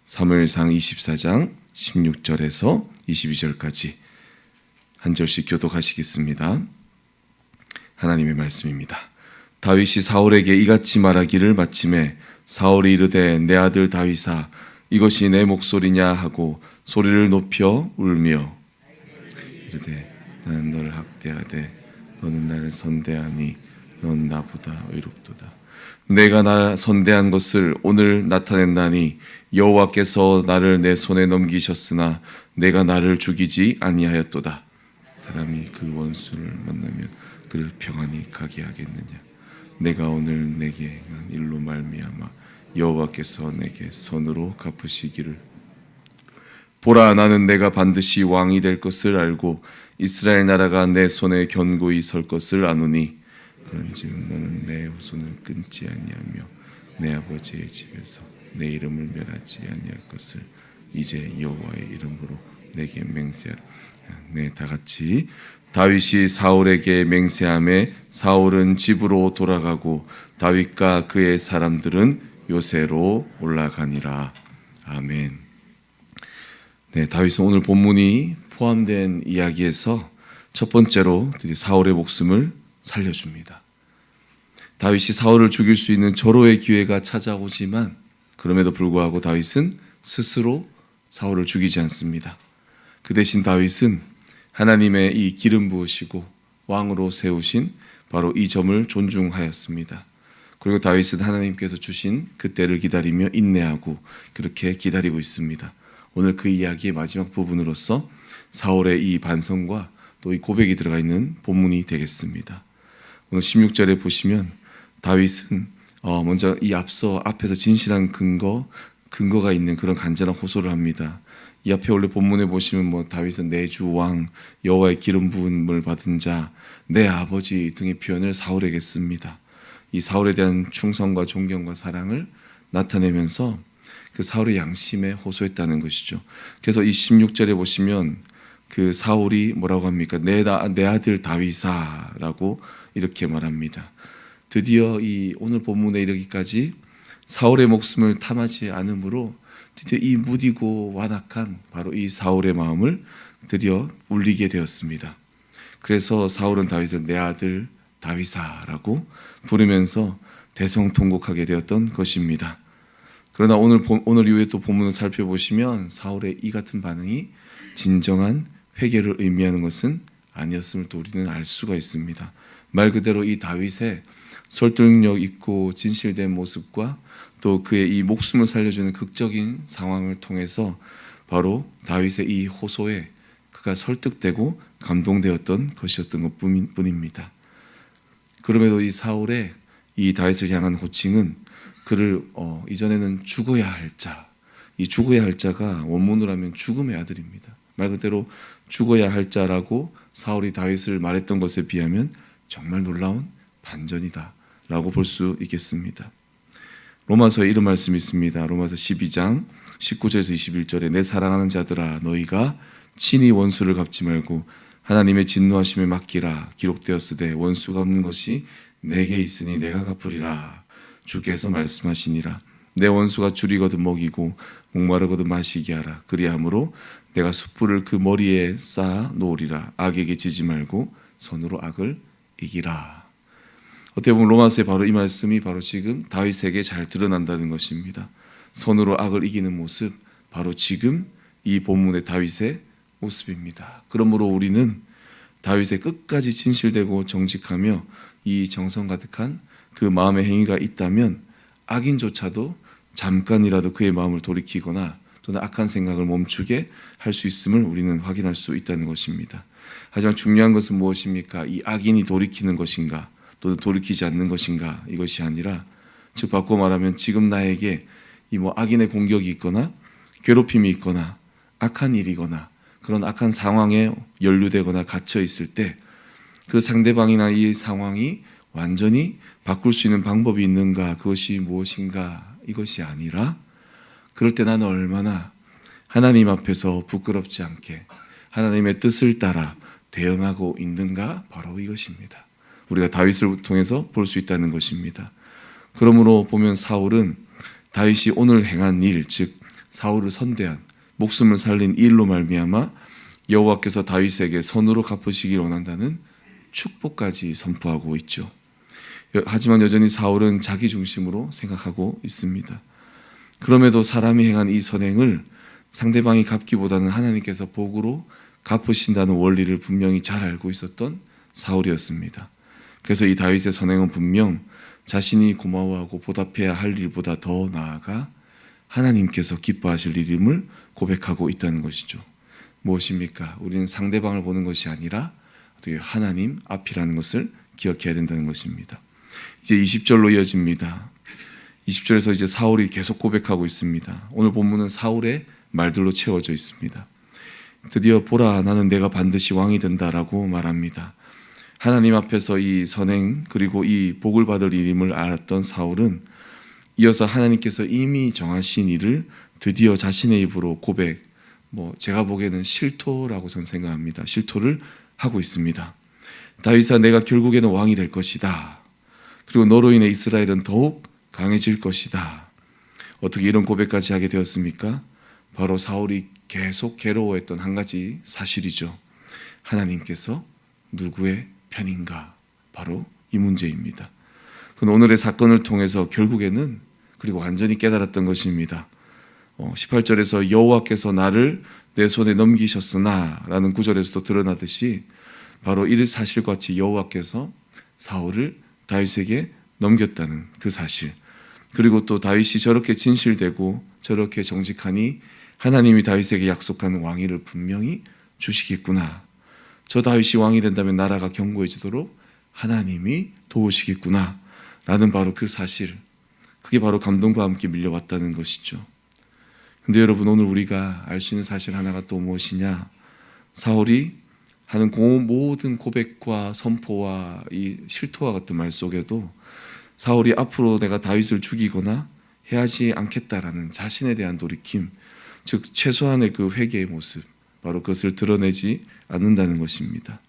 사무엘상 24장 16절에서 22절까지 한 절씩 교독하시겠습니다. 하나님의 말씀입니다. 다윗이 사울에게 이같이 말하기를 마침에 사울이 이르되 내 아들 다윗아 이것이 내 목소리냐 하고 소리를 높여 울며 이르되 나는 너를 학대하되 너는 나를 선대하니 넌 나보다 의롭도다. 내가 나 선대한 것을 오늘 나타낸다니 여호와께서 나를 내 손에 넘기셨으나 내가 나를 죽이지 아니하였도다. 사람이 그 원수를 만나면 그를 평안히 가게 하겠느냐. 내가 오늘 내게 행한 일로 말미암아 여호와께서 내게 선으로 갚으시기를. 보라, 나는 내가 반드시 왕이 될 것을 알고 이스라엘 나라가 내 손에 견고히 설 것을 아노니 그런즉 너는 내 후손을 끊지 아니하며 내 아버지의 집에서 내 이름을 멸하지 아니할 것을 이제 여호와의 이름으로 내게 맹세하라. 네, 다 같이. 다윗이 사울에게 맹세하매 사울은 집으로 돌아가고 다윗과 그의 사람들은 요새로 올라가니라. 아멘. 네, 다윗은 오늘 본문이 포함된 이야기에서 첫 번째로 사울의 목숨을 살려줍니다. 다윗이 사울을 죽일 수 있는 절호의 기회가 찾아오지만 그럼에도 불구하고 다윗은 스스로 사울을 죽이지 않습니다. 그 대신 다윗은 하나님의 이 기름 부으시고 왕으로 세우신 바로 이 점을 존중하였습니다. 그리고 다윗은 하나님께서 주신 그 때를 기다리며 인내하고 그렇게 기다리고 있습니다. 오늘 그 이야기의 마지막 부분으로서 사울의 이 반성과 또 이 고백이 들어가 있는 본문이 되겠습니다. 오늘 16절에 보시면 다윗은 먼저 이 앞에서 진실한 근거가 있는 그런 간절한 호소를 합니다. 이 앞에 원래 본문에 보시면 다윗은 내 주 왕, 여호와의 기름 부음을 받은 자, 내 아버지 등의 표현을 사울에게 씁니다. 이 사울에 대한 충성과 존경과 사랑을 나타내면서 그 사울의 양심에 호소했다는 것이죠. 그래서 이 16절에 보시면 그 사울이 뭐라고 합니까? 내 아들 다윗아라고 이렇게 말합니다. 드디어 이 오늘 본문에 이르기까지 사울의 목숨을 탐하지 않으므로 드디어 이 무디고 완악한 바로 이 사울의 마음을 드디어 울리게 되었습니다. 그래서 사울은 다윗을 내 아들 다윗아라고 부르면서 대성통곡하게 되었던 것입니다. 그러나 오늘 이후에 또 본문을 살펴보시면 사울의 이 같은 반응이 진정한 회개를 의미하는 것은 아니었음을 또 우리는 알 수가 있습니다. 말 그대로 이 다윗의 설득력 있고 진실된 모습과 또 그의 이 목숨을 살려주는 극적인 상황을 통해서 바로 다윗의 이 호소에 그가 설득되고 감동되었던 것이었던 것뿐입니다. 그럼에도 이 사울의 이 다윗을 향한 호칭은 그를 이전에는 죽어야 할 자, 이 죽어야 할 자가 원문으로 하면 죽음의 아들입니다. 말 그대로 죽어야 할 자라고 사울이 다윗을 말했던 것에 비하면 정말 놀라운 반전이다 라고 볼 수 있겠습니다. 로마서에 이런 말씀이 있습니다. 로마서 12장 19절에서 21절에 내 사랑하는 자들아 너희가 친히 원수를 갚지 말고 하나님의 진노하심에 맡기라. 기록되었으되 원수가 없는 것이 내게 있으니 내가 갚으리라. 주께서 말씀하시니라. 내 원수가 줄이거든 먹이고 목마르거든 마시게 하라. 그리함으로 내가 숯불을 그 머리에 쌓아 놓으리라. 악에게 지지 말고 선으로 악을 이기라. 어떻게 보면 로마서의 바로 이 말씀이 바로 지금 다윗에게 잘 드러난다는 것입니다. 선으로 악을 이기는 모습, 바로 지금 이 본문의 다윗의 모습입니다. 그러므로 우리는 다윗의 끝까지 진실되고 정직하며 이 정성 가득한 그 마음의 행위가 있다면 악인조차도 잠깐이라도 그의 마음을 돌이키거나 또는 악한 생각을 멈추게 할 수 있음을 우리는 확인할 수 있다는 것입니다. 하지만 중요한 것은 무엇입니까? 이 악인이 돌이키는 것인가 또는 돌이키지 않는 것인가, 이것이 아니라 즉 바꿔 말하면 지금 나에게 이 악인의 공격이 있거나 괴롭힘이 있거나 악한 일이거나 그런 악한 상황에 연루되거나 갇혀 있을 때 그 상대방이나 이 상황이 완전히 바꿀 수 있는 방법이 있는가, 그것이 무엇인가, 이것이 아니라 그럴 때 나는 얼마나 하나님 앞에서 부끄럽지 않게 하나님의 뜻을 따라 대응하고 있는가, 바로 이것입니다. 우리가 다윗을 통해서 볼 수 있다는 것입니다. 그러므로 보면 사울은 다윗이 오늘 행한 일, 즉 사울을 선대한 목숨을 살린 일로 말미암아 여호와께서 다윗에게 선으로 갚으시길 원한다는 축복까지 선포하고 있죠. 하지만 여전히 사울은 자기 중심으로 생각하고 있습니다. 그럼에도 사람이 행한 이 선행을 상대방이 갚기보다는 하나님께서 복으로 갚으신다는 원리를 분명히 잘 알고 있었던 사울이었습니다. 그래서 이 다윗의 선행은 분명 자신이 고마워하고 보답해야 할 일보다 더 나아가 하나님께서 기뻐하실 일임을 고백하고 있다는 것이죠. 무엇입니까? 우리는 상대방을 보는 것이 아니라 어떻게 하나님 앞이라는 것을 기억해야 된다는 것입니다. 이제 20절로 이어집니다. 20절에서 이제 사울이 계속 고백하고 있습니다. 오늘 본문은 사울의 말들로 채워져 있습니다. 드디어 보라, 나는 내가 반드시 왕이 된다라고 말합니다. 하나님 앞에서 이 선행 그리고 이 복을 받을 일임을 알았던 사울은 이어서 하나님께서 이미 정하신 일을 드디어 자신의 입으로 고백, 제가 보기에는 실토라고 저는 생각합니다. 실토를 하고 있습니다. 다윗아, 내가 결국에는 왕이 될 것이다. 그리고 너로 인해 이스라엘은 더욱 강해질 것이다. 어떻게 이런 고백까지 하게 되었습니까? 바로 사울이 계속 괴로워했던 한 가지 사실이죠. 하나님께서 누구의 편인가? 바로 이 문제입니다. 오늘의 사건을 통해서 결국에는 그리고 완전히 깨달았던 것입니다. 18절에서 여호와께서 나를 내 손에 넘기셨으나 라는 구절에서도 드러나듯이 바로 이 사실같이 여호와께서 사울을 다윗에게 넘겼다는 그 사실, 그리고 또 다윗이 저렇게 진실되고 저렇게 정직하니 하나님이 다윗에게 약속한 왕위를 분명히 주시겠구나. 저 다윗이 왕이 된다면 나라가 견고해지도록 하나님이 도우시겠구나 라는 바로 그 사실, 그게 바로 감동과 함께 밀려왔다는 것이죠. 근데 여러분, 오늘 우리가 알 수 있는 사실 하나가 또 무엇이냐? 사울이 하는 모든 고백과 선포와 이 실토와 같은 말 속에도 사울이 앞으로 내가 다윗을 죽이거나 해하지 않겠다라는 자신에 대한 돌이킴, 즉 최소한의 그 회개의 모습, 바로 그것을 드러내지 않는다는 것입니다.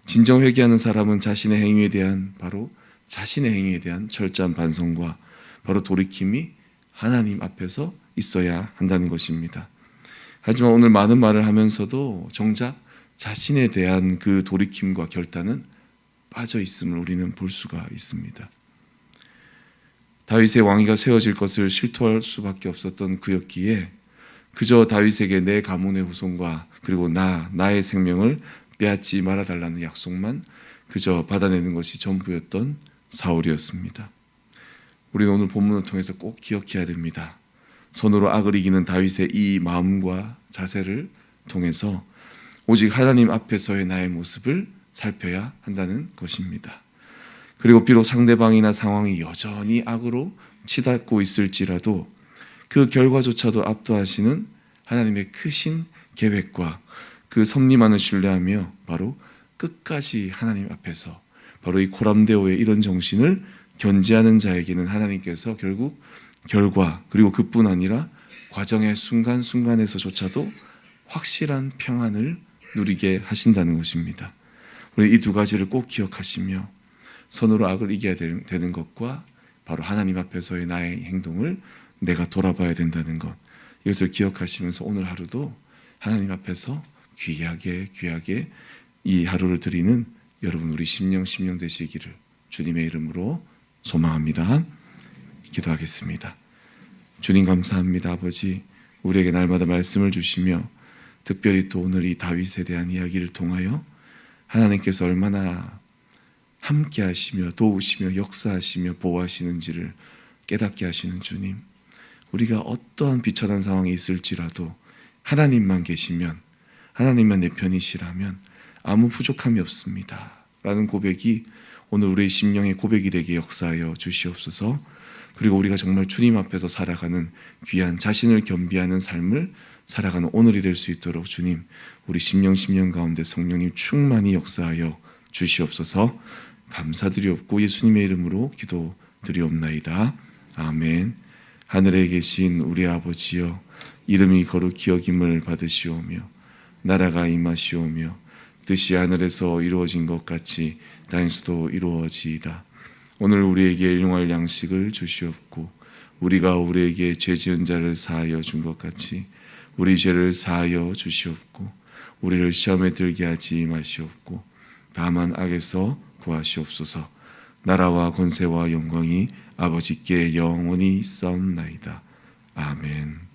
진정 회개하는 사람은 자신의 행위에 대한 철저한 반성과 바로 돌이킴이 하나님 앞에서 있어야 한다는 것입니다. 하지만 오늘 많은 말을 하면서도 정작 자신에 대한 그 돌이킴과 결단은 빠져 있음을 우리는 볼 수가 있습니다. 다윗의 왕위가 세워질 것을 실토할 수밖에 없었던 그였기에 그저 다윗에게 내 가문의 후손과 그리고 나의 생명을 빼앗지 말아달라는 약속만 그저 받아내는 것이 전부였던 사울이었습니다. 우리는 오늘 본문을 통해서 꼭 기억해야 됩니다. 손으로 악을 이기는 다윗의 이 마음과 자세를 통해서 오직 하나님 앞에서의 나의 모습을 살펴야 한다는 것입니다. 그리고 비록 상대방이나 상황이 여전히 악으로 치닫고 있을지라도 그 결과조차도 압도하시는 하나님의 크신 계획과 그 섭리만을 신뢰하며 바로 끝까지 하나님 앞에서 바로 이 코람데오의 이런 정신을 견지하는 자에게는 하나님께서 결국 결과 그리고 그뿐 아니라 과정의 순간순간에서조차도 확실한 평안을 누리게 하신다는 것입니다. 우리 이 두 가지를 꼭 기억하시며 손으로 악을 이겨야 되는 것과 바로 하나님 앞에서의 나의 행동을 내가 돌아봐야 된다는 것, 이것을 기억하시면서 오늘 하루도 하나님 앞에서 귀하게 이 하루를 드리는 여러분 우리 심령 되시기를 주님의 이름으로 소망합니다. 기도하겠습니다. 주님 감사합니다. 아버지, 우리에게 날마다 말씀을 주시며 특별히 또 오늘 이 다윗에 대한 이야기를 통하여 하나님께서 얼마나 함께 하시며 도우시며 역사하시며 보호하시는지를 깨닫게 하시는 주님, 우리가 어떠한 비천한 상황이 있을지라도 하나님만 계시면, 하나님만 내 편이시라면 아무 부족함이 없습니다 라는 고백이 오늘 우리의 심령의 고백이 되게 역사하여 주시옵소서. 그리고 우리가 정말 주님 앞에서 살아가는 귀한 자신을 겸비하는 삶을 살아가는 오늘이 될 수 있도록 주님, 우리 심령 가운데 성령님 충만히 역사하여 주시옵소서. 감사드리옵고 예수님의 이름으로 기도드리옵나이다. 아멘. 하늘에 계신 우리 아버지여, 이름이 거룩히 여김을 받으시오며 나라가 임하시오며 뜻이 하늘에서 이루어진 것 같이 땅에서도 이루어지이다. 오늘 우리에게 일용할 양식을 주시옵고 우리가 우리에게 죄 지은 자를 사하여 준 것 같이 우리 죄를 사하여 주시옵고 우리를 시험에 들게 하지 마시옵고 다만 악에서 구하시옵소서. 나라와 권세와 영광이 아버지께 영원히 있사옵나이다. 아멘.